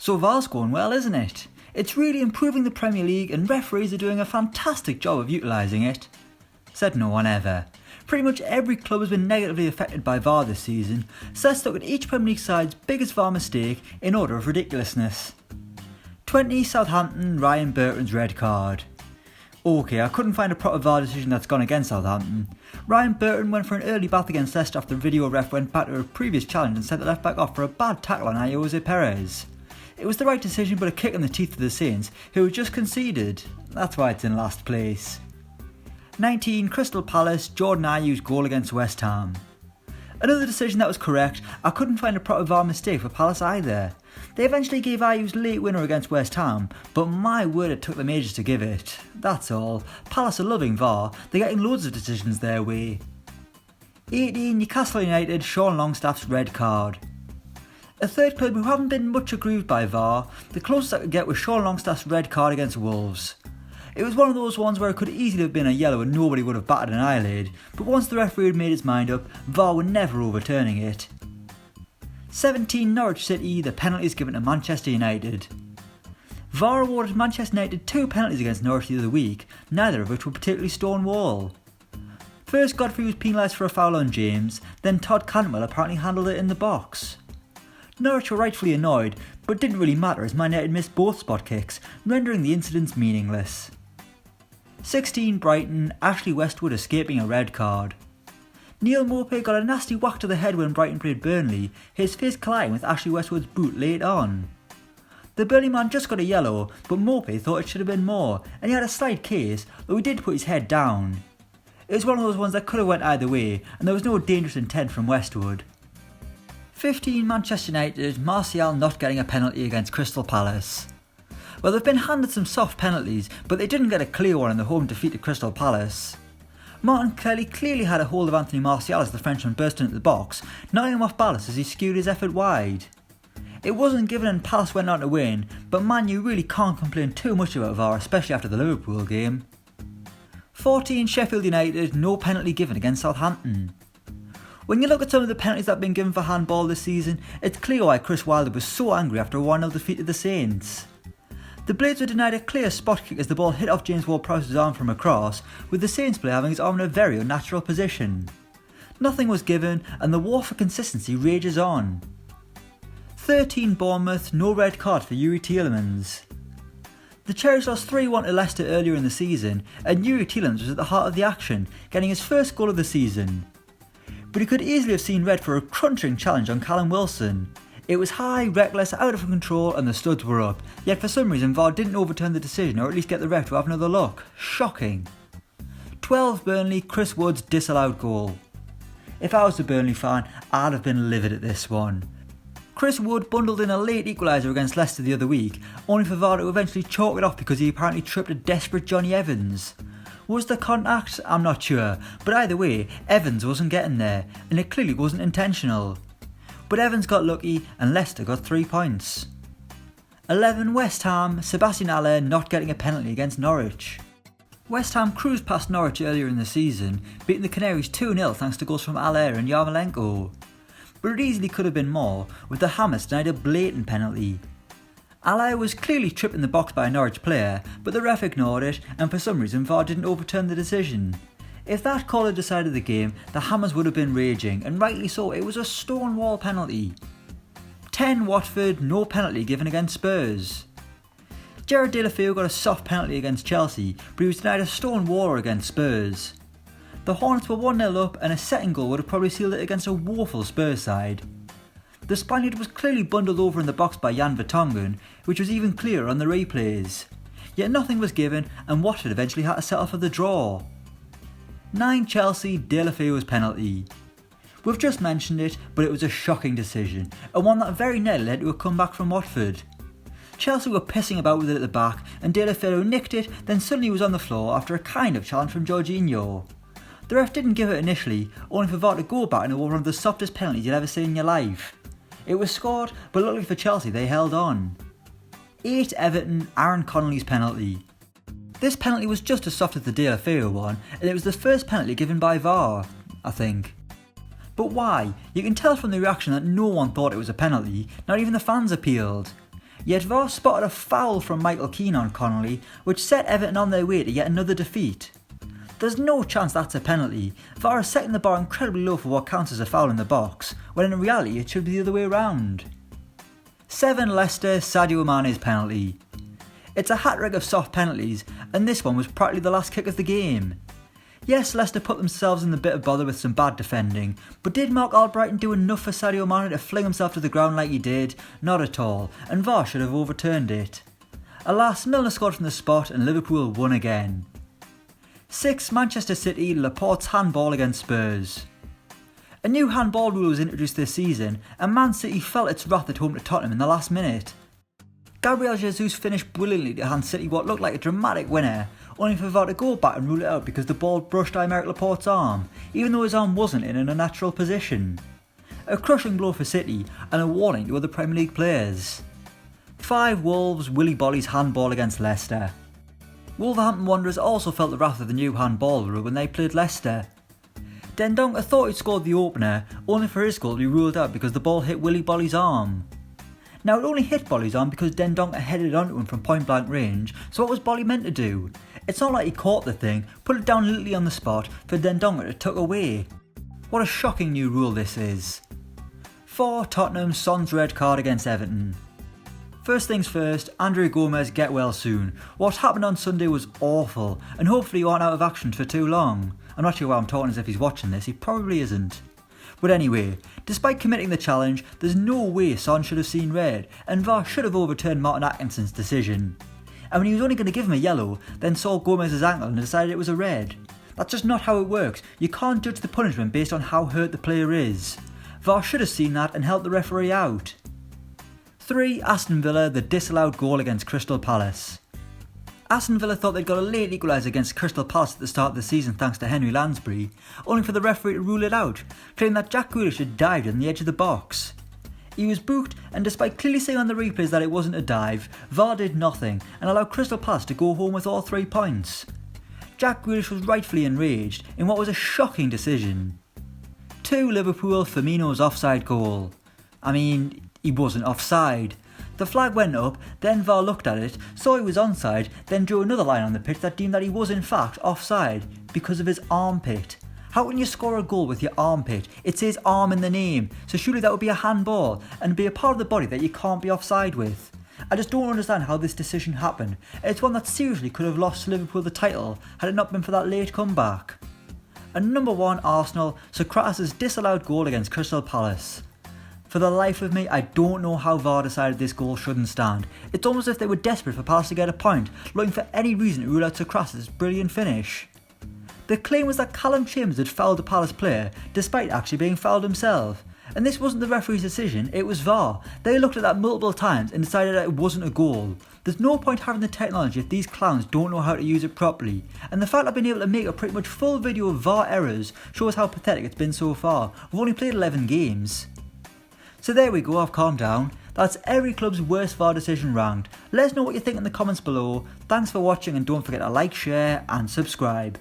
So VAR's going well, isn't it? It's really improving the Premier League and referees are doing a fantastic job of utilising it. Said no one ever. Pretty much every club has been negatively affected by VAR this season, so let's look at each Premier League side's biggest VAR mistake in order of ridiculousness. 20 Southampton, Ryan Burton's red card. Okay, I couldn't find a proper VAR decision that's gone against Southampton. Ryan Burton went for an early bath against Leicester after the video ref went back to a previous challenge and sent the left back off for a bad tackle on Jose Perez. It was the right decision, but a kick in the teeth of the Saints, who had just conceded. That's why it's in last place. 19 Crystal Palace, Jordan Ayew's goal against West Ham. Another decision that was correct. I couldn't find a proper VAR mistake for Palace either. They eventually gave Ayew's late winner against West Ham, but my word, it took them ages to give it. That's all. Palace are loving VAR, they're getting loads of decisions their way. 18 Newcastle United, Sean Longstaff's red card. A third club who haven't been much aggrieved by VAR, the closest I could get was Sean Longstaff's red card against Wolves. It was one of those ones where it could easily have been a yellow and nobody would have batted an eyelid, but once the referee had made his mind up, VAR were never overturning it. 17 Norwich City, the penalties given to Manchester United. VAR awarded Manchester United 2 penalties against Norwich the other week, neither of which were particularly stonewall. First, Godfrey was penalised for a foul on James, then Todd Cantwell apparently handled it in the box. Norwich were rightfully annoyed, but it didn't really matter as Man United missed both spot kicks, rendering the incidents meaningless. 16 Brighton, Ashley Westwood escaping a red card. Neil Maupay got a nasty whack to the head when Brighton played Burnley, his face colliding with Ashley Westwood's boot late on. The Burnley man just got a yellow, but Maupay thought it should have been more, and he had a slight case, though he did put his head down. It was one of those ones that could have went either way, and there was no dangerous intent from Westwood. 15 Manchester United, Martial not getting a penalty against Crystal Palace. Well, they've been handed some soft penalties, but they didn't get a clear one in the home defeat to Crystal Palace. Martin Kelly clearly had a hold of Anthony Martial as the Frenchman burst into the box, knocking him off balance as he skewed his effort wide. It wasn't given and Palace went on to win, but Man U really can't complain too much about VAR, especially after the Liverpool game. 14 Sheffield United, no penalty given against Southampton. When you look at some of the penalties that have been given for handball this season, it's clear why Chris Wilder was so angry after a 1-0 defeat to the Saints. The Blades were denied a clear spot kick as the ball hit off James Ward-Prowse's arm from across, with the Saints player having his arm in a very unnatural position. Nothing was given and the war for consistency rages on. 13 Bournemouth, no red card for Youri Tielemans. The Cherries lost 3-1 to Leicester earlier in the season and Youri Tielemans was at the heart of the action, getting his first goal of the season. But he could easily have seen red for a crunching challenge on Callum Wilson. It was high, reckless, out of control and the studs were up, yet for some reason VAR didn't overturn the decision or at least get the ref to have another look. Shocking. 12 Burnley, Chris Wood's disallowed goal. If I was a Burnley fan, I'd have been livid at this one. Chris Wood bundled in a late equaliser against Leicester the other week, only for VAR to eventually chalk it off because he apparently tripped a desperate Johnny Evans. Was there contact? I'm not sure, but either way, Evans wasn't getting there, and it clearly wasn't intentional. But Evans got lucky, and Leicester got 3 points. 11 West Ham, Sebastian Haller not getting a penalty against Norwich. West Ham cruised past Norwich earlier in the season, beating the Canaries 2-0 thanks to goals from Haller and Yarmolenko. But it easily could have been more, with the Hammers denied a blatant penalty. Haller was clearly tripped in the box by a Norwich player, but the ref ignored it and for some reason VAR didn't overturn the decision. If that call had decided the game, the Hammers would have been raging, and rightly so, it was a stonewall penalty. 10 Watford, no penalty given against Spurs. Gerard Deulofeu got a soft penalty against Chelsea, but he was denied a stonewall against Spurs. The Hornets were 1-0 up and a second goal would have probably sealed it against a woeful Spurs side. The Spaniard was clearly bundled over in the box by Jan Vertonghen, which was even clearer on the replays. Yet nothing was given and Watford eventually had to settle for the draw. 9 Chelsea, Deulofeu's penalty. We've just mentioned it, but it was a shocking decision, and one that very nearly led to a comeback from Watford. Chelsea were pissing about with it at the back and Deulofeu nicked it, then suddenly was on the floor after a kind of challenge from Jorginho. The ref didn't give it initially, only for VAR to go back and award one of the softest penalties you'd ever seen in your life. It was scored, but luckily for Chelsea they held on. 8 Everton, Aaron Connolly's penalty. This penalty was just as soft as the Deulofeu one, and it was the first penalty given by VAR, I think. But why? You can tell from the reaction that no one thought it was a penalty, not even the fans appealed. Yet VAR spotted a foul from Michael Keane on Connolly, which set Everton on their way to yet another defeat. There's no chance that's a penalty. VAR is setting the bar incredibly low for what counts as a foul in the box, when in reality it should be the other way around. 7 Leicester, Sadio Mane's penalty. It's a hat-trick of soft penalties, and this one was practically the last kick of the game. Yes, Leicester put themselves in the bit of bother with some bad defending, but did Mark Albrighton do enough for Sadio Mane to fling himself to the ground like he did? Not at all, and VAR should have overturned it. Alas, Milner scored from the spot and Liverpool won again. 6 Manchester City, Laporte's handball against Spurs. A new handball rule was introduced this season, and Man City felt its wrath at home to Tottenham in the last minute. Gabriel Jesus finished brilliantly to hand City what looked like a dramatic winner, only for VAR to go back and rule it out because the ball brushed Aymeric Laporte's arm, even though his arm wasn't in an unnatural position. A crushing blow for City and a warning to other Premier League players. 5 Wolves, BOLY'S handball against Leicester. Wolverhampton Wanderers also felt the wrath of the new handball rule when they played Leicester. Dendoncker thought he'd scored the opener, only for his goal to be ruled out because the ball hit BOLY'S arm. Now it only hit Bolly's arm because Dendoncker headed onto him from point blank range, so what was Bolly meant to do? It's not like he caught the thing, put it down literally on the spot for Dendoncker to tuck away. What a shocking new rule this is. 4 Tottenham, Son's red card against Everton. First things first, André Gomez, get well soon. What happened on Sunday was awful, and hopefully you aren't out of action for too long. I'm not sure why I'm talking as if he's watching this, he probably isn't. But anyway, despite committing the challenge, there's no way Son should have seen red, and VAR should have overturned Martin Atkinson's decision. And when he was only going to give him a yellow, then saw Gomez's ankle and decided it was a red. That's just not how it works. You can't judge the punishment based on how hurt the player is. VAR should have seen that and helped the referee out. 3 Aston Villa, the disallowed goal against Crystal Palace. Aston Villa thought they'd got a late equaliser against Crystal Palace at the start of the season thanks to Henry Lansbury, only for the referee to rule it out, claiming that Jack Grealish had dived on the edge of the box. He was booked, and despite clearly saying on the replays that it wasn't a dive, VAR did nothing and allowed Crystal Palace to go home with all 3 points. Jack Grealish was rightfully enraged in what was a shocking decision. 2 Liverpool, Firmino's offside goal. I mean, he wasn't offside. The flag went up, then VAR looked at it, saw he was onside, then drew another line on the pitch that deemed that he was in fact offside because of his armpit. How can you score a goal with your armpit? It says arm in the name, so surely that would be a handball and be a part of the body that you can't be offside with. I just don't understand how this decision happened. It's one that seriously could have lost Liverpool the title had it not been for that late comeback. And number 1 Arsenal, Socrates' disallowed goal against Crystal Palace. For the life of me, I don't know how VAR decided this goal shouldn't stand. It's almost as if they were desperate for Palace to get a point, looking for any reason to rule out Socrates' brilliant finish. The claim was that Callum Chambers had fouled the Palace player, despite actually being fouled himself. And this wasn't the referee's decision, it was VAR. They looked at that multiple times and decided that it wasn't a goal. There's no point having the technology if these clowns don't know how to use it properly. And the fact I've been able to make a pretty much full video of VAR errors shows how pathetic it's been so far. We've only played 11 games. So there we go, I've calmed down. That's every club's worst VAR decision ranked. Let us know what you think in the comments below. Thanks for watching and don't forget to like, share and subscribe.